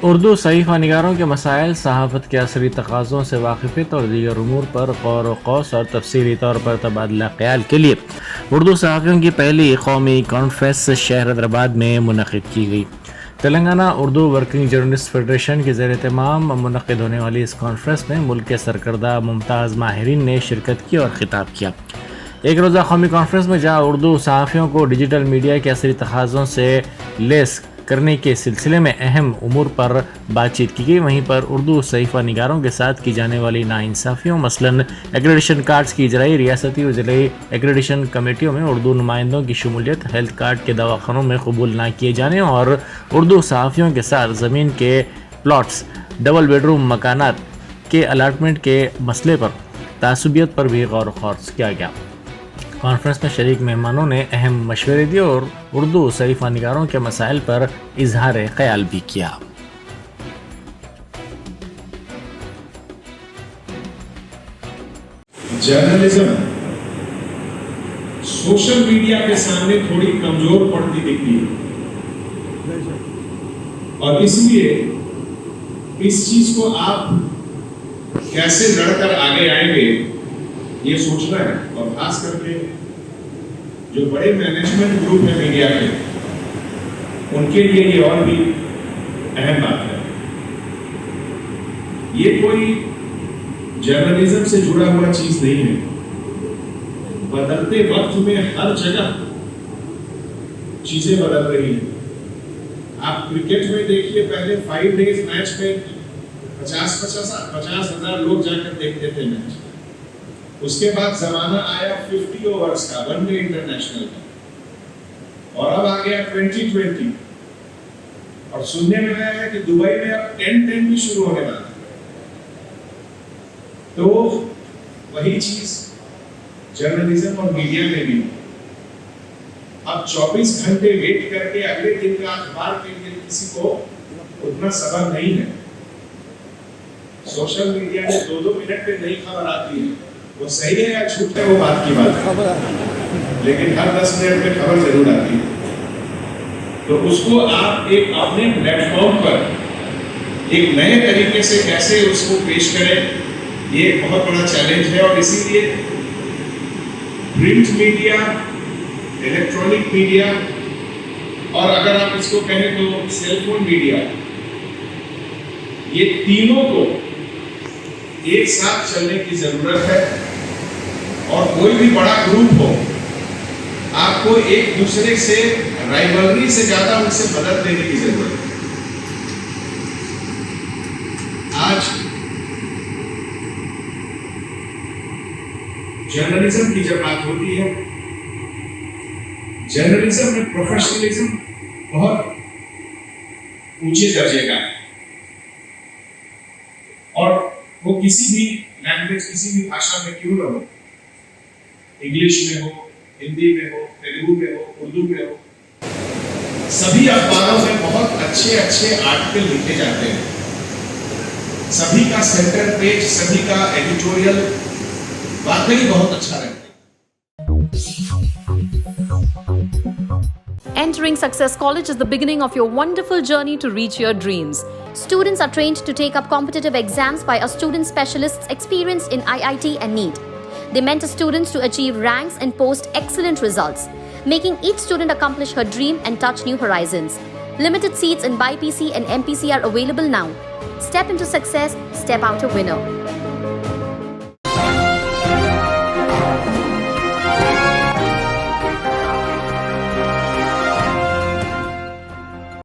उर्दू सहीफ़ा निगारों के मसाइल, सहाफ़त के असरी तकाज़ों से वाकिफ़ियत और दीगर उमूर पर गौर व कौस और तफसीली तौर पर तबादला ख़याल के लिए उर्दू सहाफ़ियों की पहली कौमी कॉन्फ्रेंस शहर हैदराबाद में मुनक़िद की गई। Telangana Urdu working journalist federation के ज़ेर एहतमाम मुनक़िद होने वाली इस कॉन्फ्रेंस में मुल्क के सरकर्दा मुमताज़ माहिरीन ने शिरकत की और ख़िताब किया। एक रोज़ा कौमी कॉन्फ्रेंस में जहाँ उर्दू सहाफ़ियों को डिजिटल मीडिया के असरी तकाज़ों से लेस करने के सिलसिले में अहम उमूर पर बातचीत की गई, वहीं पर उर्दू सहीफ़ा निगारों के साथ की जाने वाली नाइंसाफ़ियों मसलन एक्रेडिशन कार्ड्स की इजराई, रियासती व ज़िलाई एक्रेडिशन कमेटियों में उर्दू नुमाइंदों की शमूलियत, हेल्थ कार्ड के दवाखानों में कबूल ना किए जाने और उर्दू सहाफ़ियों के साथ ज़मीन के प्लॉट्स, डबल बेडरूम मकानात के अलाटमेंट के मसले पर तासुबियत पर भी गौर व ख़ौस किया गया। कॉन्फ्रेंस में शरीक मेहमानों ने अहम मशवरे दिए और उर्दू सहीफ़ा निगारों के मसाइल पर इजहार ख्याल भी किया। जर्नलिज्म सोशल मीडिया के सामने थोड़ी कमजोर पड़ती दिखती है और इसलिए इस चीज को आप कैसे लड़कर आगे आएंगे ये सोचना है। और खास करके जो बड़े मैनेजमेंट ग्रुप है मीडिया के, उनके लिए ये और भी अहम बात है। ये कोई जर्नलिज्म से जुड़ा हुआ चीज नहीं है। बदलते वक्त में हर जगह चीजें बदल रही हैं। आप क्रिकेट में देखिए, पहले 5 डेज मैच में 50,000 लोग जाकर देखते थे मैच। उसके बाद जमाना आया 50 ओवर्स का, वनडे इंटरनेशनल का, और अब आ गया 2020। और सुनने में आया है कि दुबई में अब 10-10 भी शुरू होने वाला है। तो वही चीज जर्नलिज्म और मीडिया में भी। अब 24 घंटे वेट करके अगले दिन का अखबार के लिए किसी को उतना सबर नहीं है। सोशल मीडिया में 2-2 मिनट में नई खबर आती है, वो सही है या झूठ है वो बात की बात है, लेकिन हर 10 मिनट में खबर जरूर आती है। तो उसको आप एक अपने प्लेटफॉर्म पर एक नए तरीके से कैसे उसको पेश करें, ये एक बहुत बड़ा चैलेंज है। और इसीलिए प्रिंट मीडिया, इलेक्ट्रॉनिक मीडिया और अगर आप इसको कहें तो सेलफोन मीडिया, ये तीनों को एक साथ चलने की जरूरत है। और कोई भी बड़ा ग्रुप हो, आपको एक दूसरे से राइवलरी से ज्यादा उनसे मदद लेने की जरूरत है। आज जर्नलिज्म की जब बात होती है, जर्नलिज्म में प्रोफेशनलिज्म बहुत ऊंचे दर्जे का है। और वो किसी भी लैंग्वेज, किसी भी भाषा में क्यों ना हो, इंग्लिश में हो, हिंदी में हो, तेलुगु में हो, उर्दू में हो, सभी अखबारों में बहुत अच्छे अच्छे आर्टिकल लिखे जाते हैं। सभी का सेंटर पेज, सभी का एडिटोरियल वाकई बहुत अच्छा रहता है। Entering Success College is the beginning of your wonderful journey to reach your dreams. Students are trained to take up competitive exams by our student specialists experienced in IIT and NEET. They mentor students to achieve ranks and post excellent results, making each student accomplish her dream and touch new horizons. Limited seats in BIPC and MPC are available now. Step into success, step out a winner.